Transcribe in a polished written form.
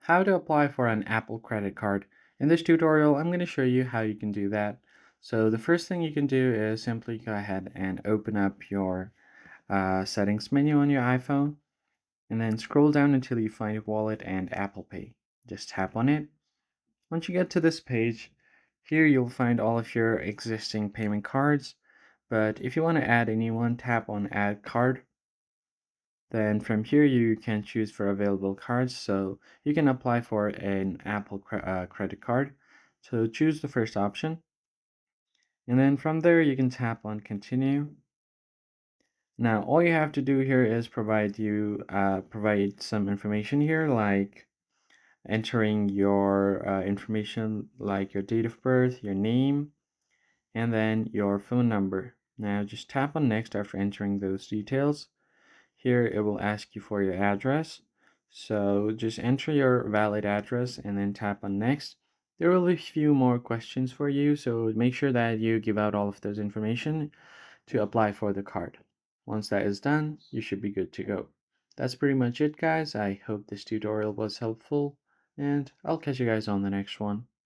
How to apply for an Apple credit card. In this tutorial, I'm going to show you how you can do that. So the first thing you can do is simply go ahead and open up your settings menu on your iPhone and then scroll down until you find Wallet and Apple Pay. Just tap on it. Once you get to this page, here you'll find all of your existing payment cards. But if you want to add a new one, tap on Add Card. Then from here you can choose for available cards. So you can apply for an Apple credit card. So choose the first option. And then from there you can tap on continue. Now all you have to do here is provide some information here like entering your information like your date of birth, your name, and then your phone number. Now just tap on next after entering those details. Here it will ask you for your address. So just enter your valid address and then tap on next. There will be a few more questions for you, so make sure that you give out all of those information to apply for the card. Once that is done, you should be good to go. That's pretty much it, guys. I hope this tutorial was helpful, and I'll catch you guys on the next one.